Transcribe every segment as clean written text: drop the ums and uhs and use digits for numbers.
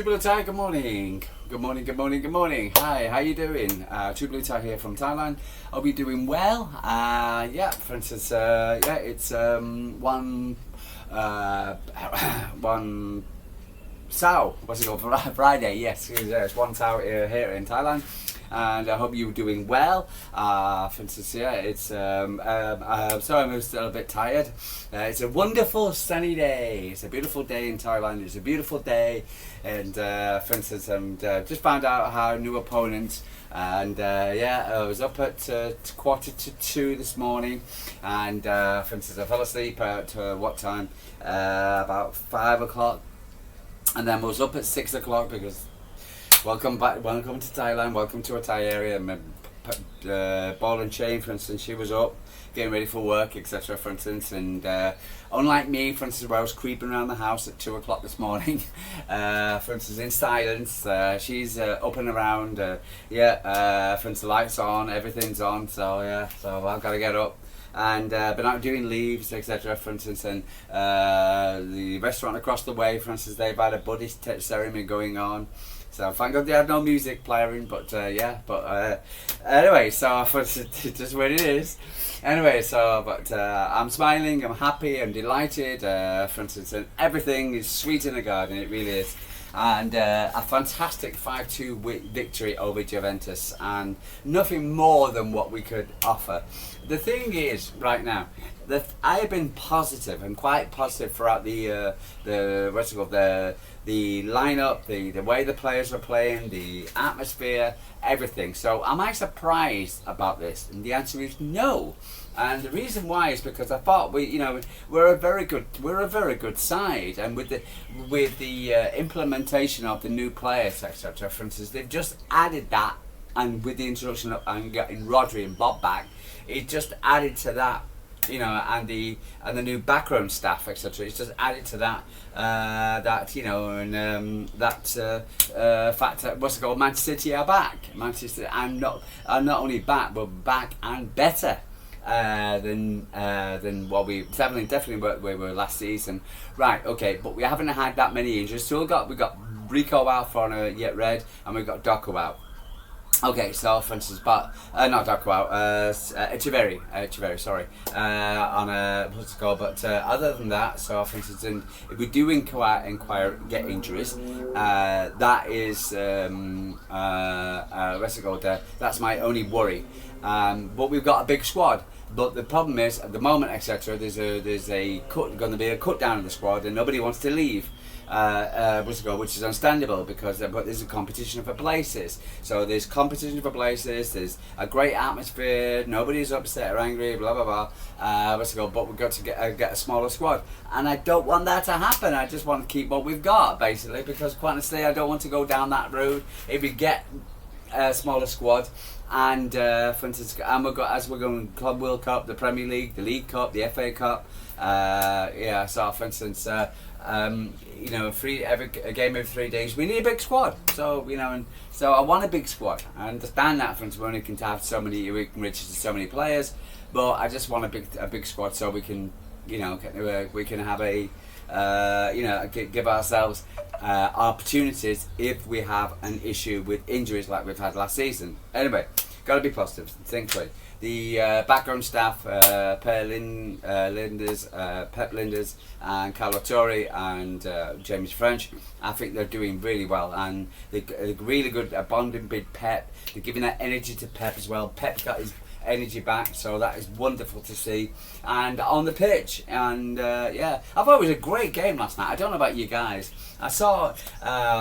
Blue Tie, good morning. Good morning, good morning, good morning. Hi, how you doing? Blue Tie here from Thailand. Hope you're doing well. Yeah, for instance, yeah, it's one Sao, what's it called? Friday, yes, it's one Sao here in Thailand. And I hope you're doing well. For instance, yeah, it's sorry, I'm still a bit tired. It's a wonderful sunny day. It's a beautiful day in Thailand. It's a beautiful day, and for instance, just found out how new opponents. And yeah, I was up at 1:45 this morning, and for instance, I fell asleep at what time? About 5 o'clock, and then was up at 6 o'clock because. Welcome back, welcome to Thailand, welcome to a Thai area. Ball and chain, for instance, she was up, getting ready for work, etc. for instance, and unlike me, for instance, where I was creeping around the house at 2 o'clock this morning, for instance, in silence, she's up and around, yeah, for instance, the lights on, everything's on, so yeah, so I've got to get up. And been out doing leaves, etc. for instance, and the restaurant across the way, for instance, they've had a Buddhist ceremony going on. So thank God they had no music playing, but yeah, but anyway, so it's just what it is. Anyway, so but I'm smiling, I'm happy, I'm delighted. For instance, and everything is sweet in the garden. It really is. And a fantastic 5-2 victory over Juventus, and nothing more than what we could offer. The thing is, right now, that I have been positive and quite positive throughout the what's it called, the lineup, the way the players are playing, the atmosphere, everything. So am I surprised about this? And the answer is no. And the reason why is because I thought we're a very good side, and with the implementation of the new players, etc. For instance, they've just added that, and with the introduction of and getting Rodri and Bob back, it just added to that. And the new background staff, etc. It's just added to that, fact that what's it called? Manchester City are back. Manchester are not only back, but back and better than what we definitely where we were last season. Right, okay, but we haven't had that many injuries. So we got Rico out for yet red, and we've got Doku out. Okay, so for instance, but not Doku out, Echeverry, sorry, on what's it called? But other than that, so for instance, if we do get injuries, that is what's it called? That's my only worry. But we've got a big squad. But the problem is, at the moment, etc., there's going to be a cut down of the squad, and nobody wants to leave. Which is understandable because but there's a competition for places. So there's competition for places. There's a great atmosphere. Nobody's upset or angry. Blah blah blah. But we've got to get a smaller squad, and I don't want that to happen. I just want to keep what we've got, basically, because quite honestly, I don't want to go down that road. If we get a smaller squad. And for instance, we're going Club World Cup, the Premier League, the League Cup, the FA Cup. Yeah. So for instance, a game every 3 days. We need a big squad. So and so I want a big squad. I understand that, for instance, we only can have we can register so many players, but I just want a big squad so we can we can have give ourselves opportunities if we have an issue with injuries like we've had last season. Anyway, got to be positive, think clearly. The background staff, Pep Linders, and Khiara Kettering and James French, I think they're doing really well, and they're really good at bonding with Pep. They're giving that energy to Pep as well. Pep's got his energy back, so that is wonderful to see. And on the pitch, and yeah, I thought it was a great game last night. I don't know about you guys. I saw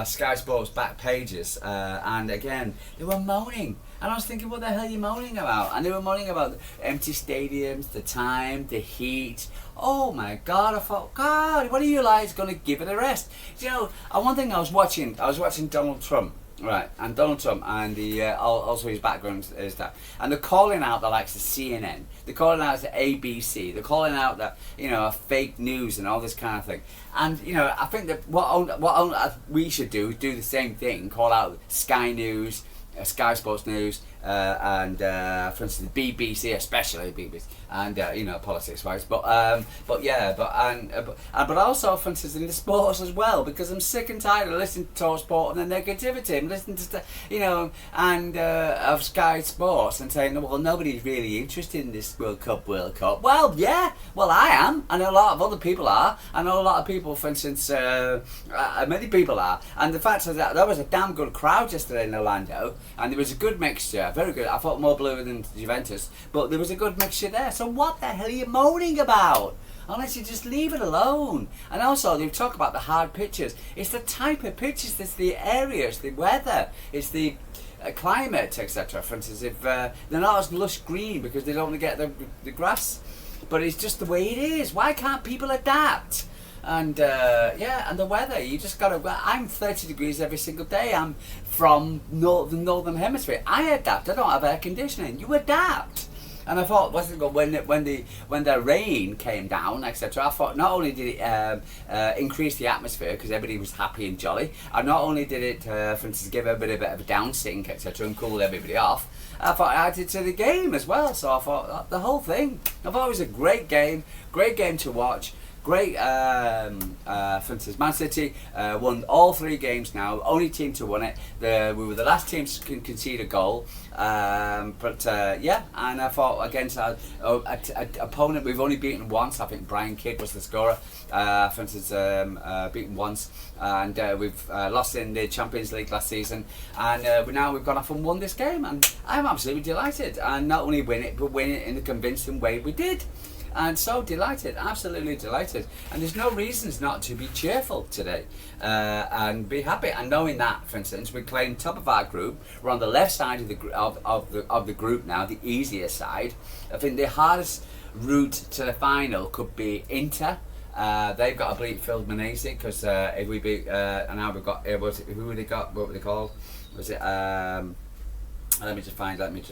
Sky Sports back pages, and again, they were moaning. And I was thinking, what the hell are you moaning about? And they were moaning about empty stadiums, the time, the heat. Oh my God, I thought, God, what are you guys going to give it a rest? One thing I was watching Donald Trump. Right, and Donald Trump, and also his background is that, and they're calling out the likes of CNN, they're calling out the ABC, they're calling out that fake news and all this kind of thing, and I think that what we should do is do the same thing, call out Sky News, Sky Sports News, and for instance, the BBC, especially BBC, and politics wise, but also, for instance, in the sports as well, because I'm sick and tired of listening to talk sport and the negativity, and listening to of Sky Sports and saying, well, nobody's really interested in this World Cup. Well, yeah, well, I am, and a lot of other people are. I know a lot of people, for instance, many people are, and the fact is that there was a damn good crowd yesterday in Orlando, and there was a good mixture, very good. I thought more blue than Juventus, but there was a good mixture there. So what the hell are you moaning about? Unless you just leave it alone. And also, they talk about the hard pitches. It's the type of pitches, it's the area, it's the weather, it's the climate, etc. For instance, if they're not as lush green because they don't want to get the grass, but it's just the way it is. Why can't people adapt? And and the weather, you just gotta. I'm 30 degrees every single day. I'm from the northern hemisphere. I adapt. I don't have air conditioning. You adapt. And I thought, when the rain came down, etc., I thought not only did it increase the atmosphere because everybody was happy and jolly, and not only did it, for instance, give everybody a bit of a down sink, etc., and cool everybody off, I thought it added to the game as well. So I thought the whole thing. I thought it was a great game to watch. Great, for instance, Man City won all 3 games now, only team to win it. We were the last team to concede a goal. And I thought against an opponent we've only beaten once. I think Brian Kidd was the scorer. For instance, beaten once, and we've lost in the Champions League last season. And now we've gone off and won this game, and I'm absolutely delighted. And not only win it, but win it in a convincing way we did. And so delighted, absolutely delighted, and there's no reasons not to be cheerful today and be happy. And knowing that, for instance, we're playing top of our group, we're on the left side of the group now, the easier side. I think the hardest route to the final could be Inter. They've got a bleep Phil Manesi because if we beat and now we've got who they got? What were they called? Was it? Let me just find their next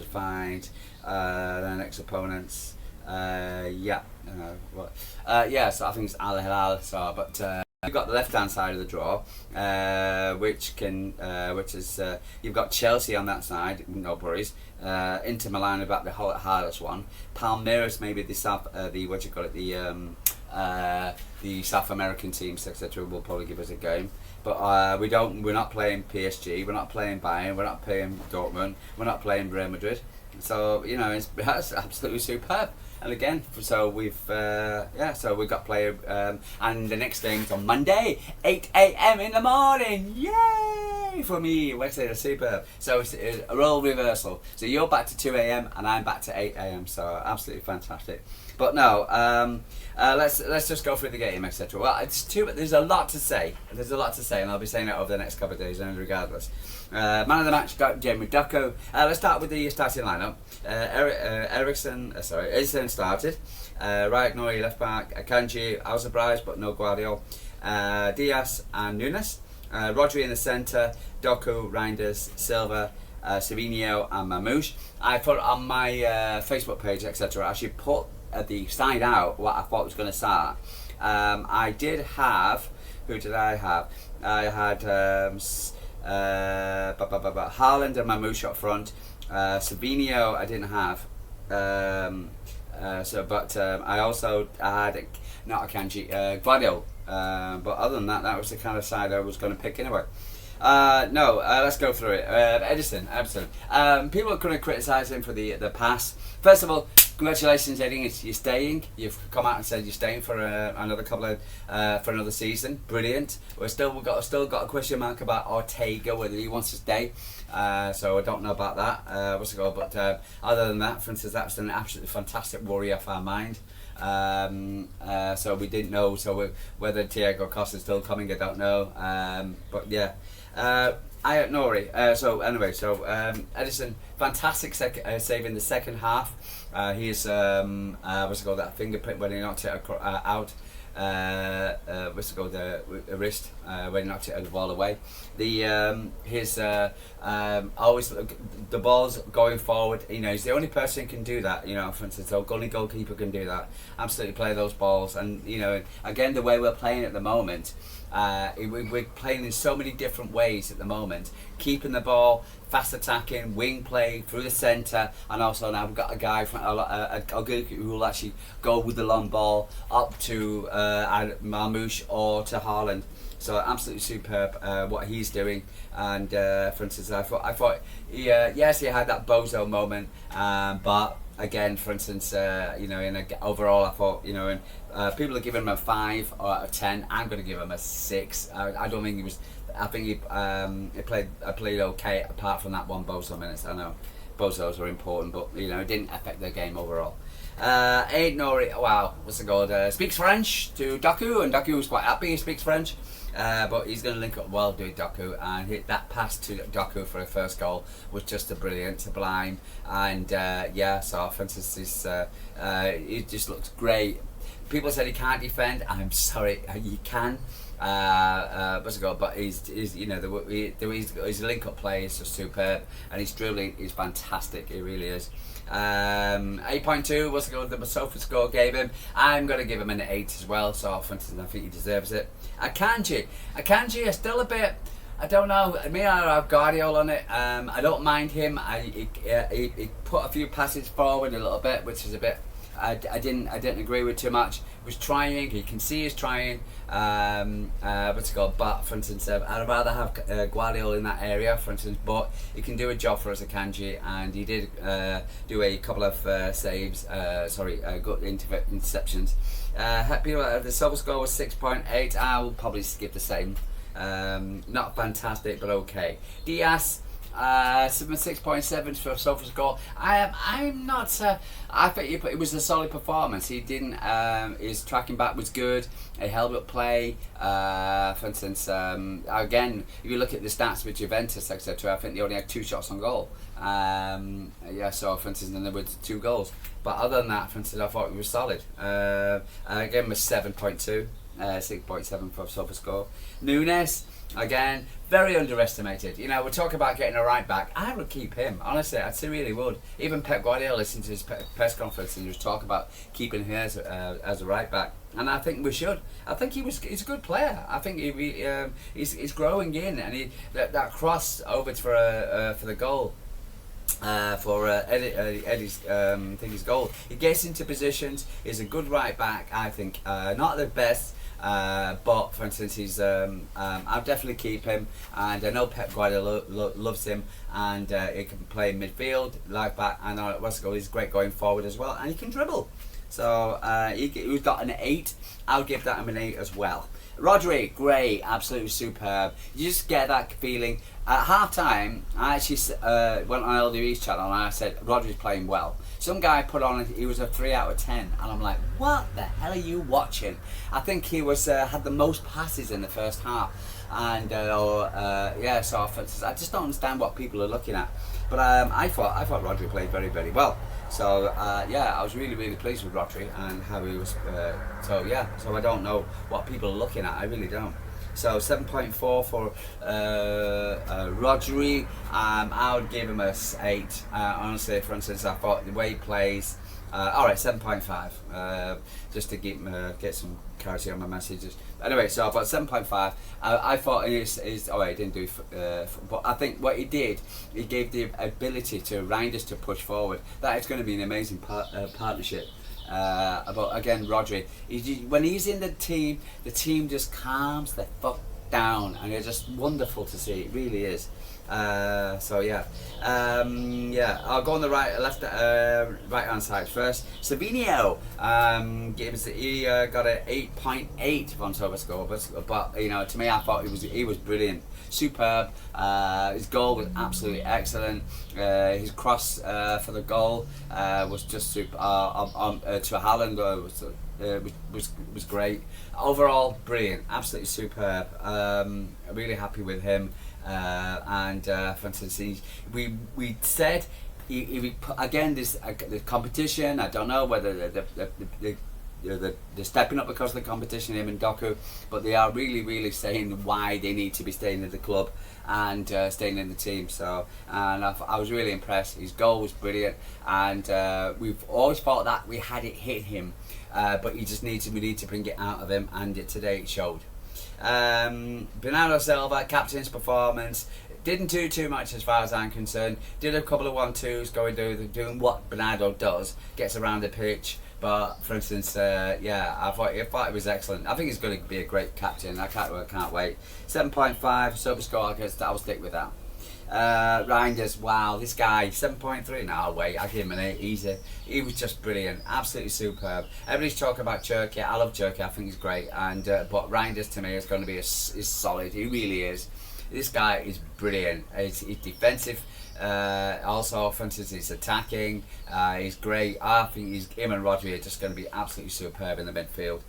opponents. So I think it's ALHIL. So, but you've got the left-hand side of the draw, which is you've got Chelsea on that side, no worries. Inter Milan about the hardest one. Palmeiras maybe the South American teams, etc. will probably give us a game. But we're not playing PSG, we're not playing Bayern, we're not playing Dortmund, we're not playing Real Madrid. So that's absolutely superb. And again, so we've got player, and the next game's on Monday, 8 a.m. in the morning. Yay for me! Wednesday, superb. So it's a role reversal. So you're back to 2 a.m. and I'm back to 8 a.m. So absolutely fantastic. But no, let's just go through the game, etc. Well, there's a lot to say. And I'll be saying it over the next couple of days, and regardless. Man of the match got Jamie Doku. Let's start with the starting lineup. Edison started. Alt-Nouri left back. Akanji, I was surprised, but no Guardiola. Diaz and Nunes. Rodri in the centre. Doku, Reijnders, Silva, Salvio and Mamouche. I put on my Facebook page, etc. I should put at the side out what I thought was going to start. I did have. Who did I have? I had Haaland and Mamouche up front. Salvio I didn't have. I also had not Akanji, Guardiola. But other than that, that was the kind of side I was going to pick anyway. Let's go through it. Edison. People are going to criticise him for the pass. First of all, congratulations, Eddy. You're staying. You've come out and said you're staying for another for another season. Brilliant. We've still got a question mark about Ortega, whether he wants to stay. So I don't know about that. But other than that, for instance, that's an absolutely fantastic worry off our mind. So we didn't know. So whether Thiago Costa's still coming, I don't know. But yeah. Alt-Nouri. Edison, fantastic save in the second half. He's that fingerprint when he knocked it out. The wrist when he knocked it the ball away. Always the ball's going forward. He's the only person who can do that. For instance, the only goalkeeper can do that. Absolutely play those balls, and again the way we're playing at the moment. We're playing in so many different ways at the moment, keeping the ball fast attacking, wing play through the centre, and also now we've got a guy from who will actually go with the long ball up to Marmoush or to Haaland. So absolutely superb what he's doing. And for instance, I thought yes, he had that bozo moment, but again, for instance, overall, I thought, people are giving him a 5 out of 10. I'm going to give him a 6. I don't think he was. I think he played okay apart from that one bozo minutes. I know bozos are important, but it didn't affect their game overall. Alt-Nouri, wow, what's it called? Speaks French to Doku, and Doku was quite happy he speaks French. But he's going to link up well with Doku, and hit that pass to Doku for a first goal was just a brilliant, sublime, and so for instance, it just looks great. People said he can't defend. I'm sorry, he can. What's it called? But his link up play is just superb, and his dribbling is fantastic. It really is. 8.2 was the sofa score gave him. I'm going to give him an 8 as well, so for instance, I think he deserves it. Akanji is still a bit, I don't know, I have Guardiola on it. I don't mind him. He put a few passes forward a little bit, which is a bit, I didn't agree with too much. He was trying, you can see he's trying, what's it called, but for instance, I'd rather have Guardiola in that area, for instance, but he can do a job for us, Akanji, and he did do a couple of saves, good interceptions. The silver score was 6.8, I will probably skip the same. Not fantastic, but okay. Diaz, 6.7 for a sofa score. I'm not. I think it was a solid performance. He didn't. His tracking back was good. He held up play. For instance, again, if you look at the stats with Juventus, etc., I think they only had 2 shots on goal. So for instance, then there were 2 goals. But other than that, for instance, I thought it was solid. Again, was 7.2. 6.7 for a sofa score. Nunes, again, very underestimated. We're talking about getting a right back. I would keep him, honestly. I really would. Even Pep Guardiola listened to his press conference and he was talking about keeping him as a right back, and I think we should. I think he's a good player. I think he's growing in, and that cross over for the goal. For Eddy's goal, he gets into positions. He's a good right back. I think not the best. But for instance, he's I'll definitely keep him, and I know Pep Guardiola loves him, and he can play midfield, left back, and he's great going forward as well, and he can dribble. So he's got an 8. I'll give that him an 8 as well. Rodri, great, absolutely superb. You just get that feeling. At half time, I actually went on ALHIL's channel and I said, Rodri's playing well. Some guy put on, he was a 3 out of 10, and I'm like, what the hell are you watching? I think he was had the most passes in the first half, and so I just don't understand what people are looking at. But I thought Rodri played very, very well. So I was really, really pleased with Rodri and how he was. So I don't know what people are looking at. I really don't. So 7.4 for Rodri. I would give him a 8. Honestly, for instance, I thought the way he plays. Alright, 7.5. Just to get some clarity on my messages. Anyway, so I thought 7.5. I thought he didn't do, but I think what he did, he gave the ability to Reijnders to push forward. That is going to be an amazing partnership. But again, Rodri, when he's in the team just calms the fuck down, and it's just wonderful to see. It really is. I'll go on the right hand side first. Salvio, he got an 8.8 on sofa score, but to me, I thought he was brilliant, superb. His goal was absolutely excellent. His cross for the goal was just super. To Haaland was great. Overall, brilliant, absolutely superb. Really happy with him. For instance, we said again the competition. I don't know whether they're stepping up because of the competition, him and Doku, but they are really, really saying why they need to be staying in the club and staying in the team. So, and I was really impressed. His goal was brilliant, and we've always thought that we had it hit him, but we need to bring it out of him, and today it showed. Bernardo Silva, captain's performance. Didn't do too much as far as I'm concerned. Did a couple of 1-2s, doing what Bernardo does, gets around the pitch. But for instance, I thought it was excellent. I think he's going to be a great captain. I can't wait. 7.5 super score. I'll stick with that. Reijnders, wow, this guy, 7.3. No, wait, I give him an 8. He was just brilliant, absolutely superb. Everybody's talking about Turkey. I love Turkey. I think he's great. And but Reijnders to me is going to be is solid. He really is. This guy is brilliant. He's defensive. Also offensive, he's attacking. He's great. I think him and Rodri are just going to be absolutely superb in the midfield.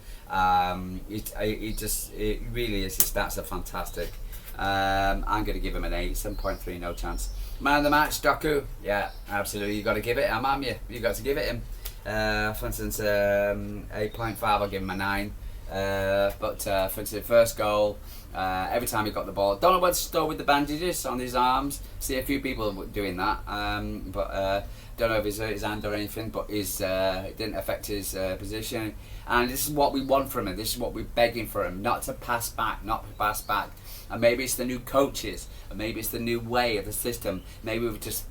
It really is. His stats are fantastic. I'm going to give him an 8, 7.3, no chance. Man of the match, Doku. Yeah, absolutely. You got to give it him, haven't you? You got to give it him. For instance, 8.5, I'll give him a 9. But for instance, first goal. Every time he got the ball, don't know what to do with the bandages on his arms. See a few people doing that, but don't know if he's hurt his hand or anything. But it didn't affect his position. And this is what we want from him. This is what we're begging for him, not to pass back. And maybe it's the new coaches, or maybe it's the new way of the system. Maybe we've just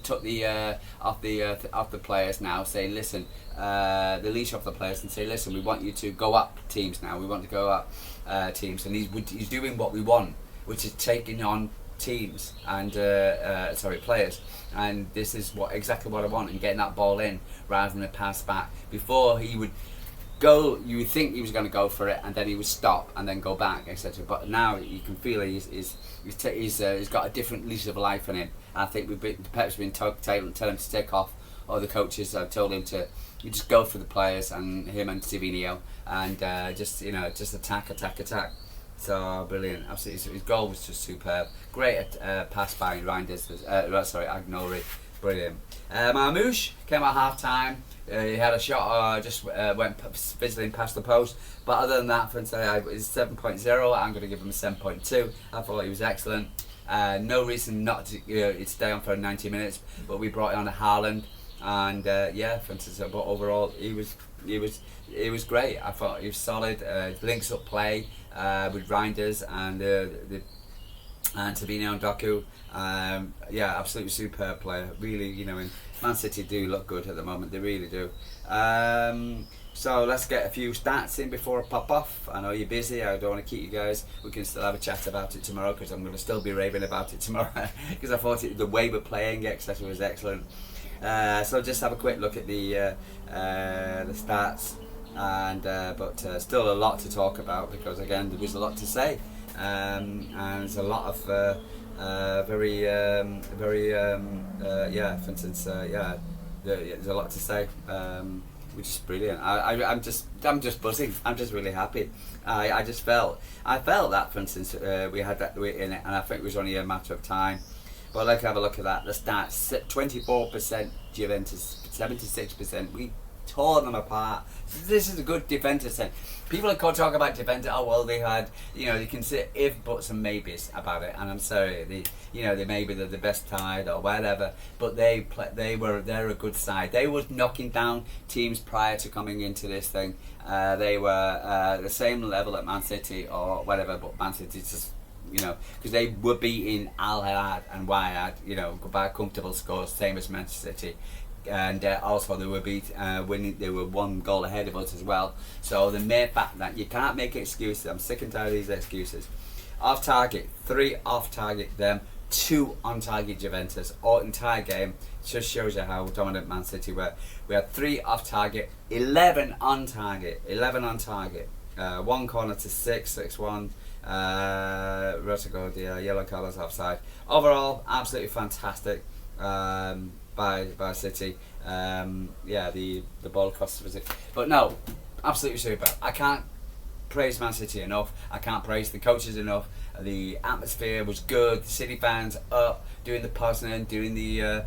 took the off the players now, saying, listen, the leash off the players, and say, listen, we want you to go up teams now. We want to go up teams, and he's doing what we want, which is taking on teams and players. And this is exactly what I want, and getting that ball in rather than a pass back. Before he would go, you would think he was going to go for it, and then he would stop and then go back, etc. But now you can feel he's got a different lease of life in him. And I think Peps been telling him to take off. Or the coaches have told him to just go for the players, and him and Salvio, and just attack. So brilliant, absolutely. His goal was just superb. Great pass by Reijnders. Alt-Nouri, brilliant. Marmoush came at half time. He had a shot, went fizzling past the post. But other than that, for instance, it's 7.0. I'm going to give him a 7.2. I thought he was excellent. No reason not to stay on for 90 minutes. But we brought on a Haaland, and for instance, but overall he was great. I thought he was solid. Links up play with Reijnders and Salvio and Doku. Absolutely superb player. Really, in Man City do look good at the moment. They really do. So let's get a few stats in before I pop off. I know you're busy. I don't want to keep you guys. We can still have a chat about it tomorrow, because I'm going to still be raving about it tomorrow, because I thought the way we're playing, etc., was excellent. So just have a quick look at the stats, and but still a lot to talk about, because again there was a lot to say, and there's a lot of for instance, there's a lot to say, which is brilliant. I'm just buzzing. I'm just really happy. I felt that, for instance, we had that in it, and I think it was only a matter of time. But let's have a look at that. The stats: 24% Juventus, 76%. We tore them apart. This is a good Juventus thing. People are talking about Juventus. Oh well, they had, you can say if, buts, and maybes about it. And I'm sorry, they're the best side or whatever. But they're a good side. They were knocking down teams prior to coming into this thing. They were the same level at Man City or whatever. But Man City just, because they were beating ALHIL and Wydad, by comfortable scores, same as Manchester City. And also they were winning. They were 1 goal ahead of us as well. So the mere fact that you can't make excuses. I'm sick and tired of these excuses. Off target, 3 off target them, 2 on target Juventus. All entire game just shows you how dominant Man City were. We had 3 off target, 11 on target. 1 corner to 6-1. Rodrigo, the yellow colours offside. Overall, absolutely fantastic. By City, the ball cost was it, but no, absolutely super. I can't praise Man City enough. I can't praise the coaches enough. The atmosphere was good. The City fans up, doing the Poznan, doing the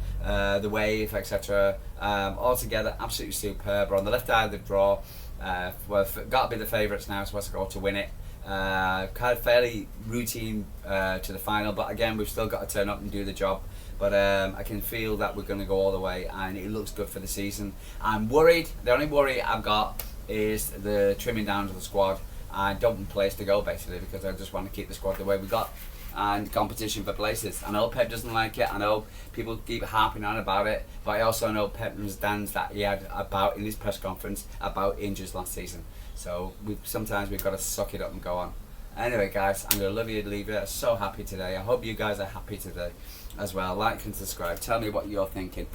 wave, etc. Altogether, absolutely superb. We're on the left side of the draw. Got to be the favourites now, so let's go to win it. Kind of fairly routine to the final, but again, we've still got to turn up and do the job. But I can feel that we're going to go all the way, and it looks good for the season. I'm worried. The only worry I've got is the trimming down of the squad. I don't have a place to go, basically, because I just want to keep the squad the way we got. and competition for places. I know Pep doesn't like it. I know people keep harping on about it, but I also know Pep understands that he had about in his press conference about injuries last season. So sometimes we've got to suck it up and go on. Anyway, guys, I'm gonna love you and leave you. I'm so happy today. I hope you guys are happy today as well. Like and subscribe. Tell me what you're thinking.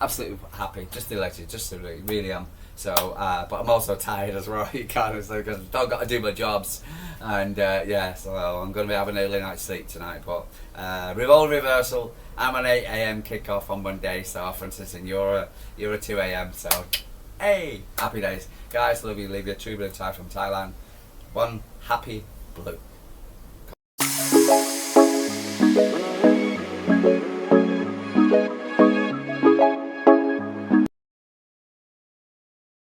Absolutely happy. Just delighted. Just really am. So, but I'm also tired as well. You can't, because I've got to do my jobs, and yeah, so I'm going to be having an early night's sleep tonight. But role reversal. I'm an 8 a.m. kickoff on Monday. So, for instance, and you're a 2 a.m. So, hey, happy days, guys. Love you. Leave you. True blue tie from Thailand. One happy blue.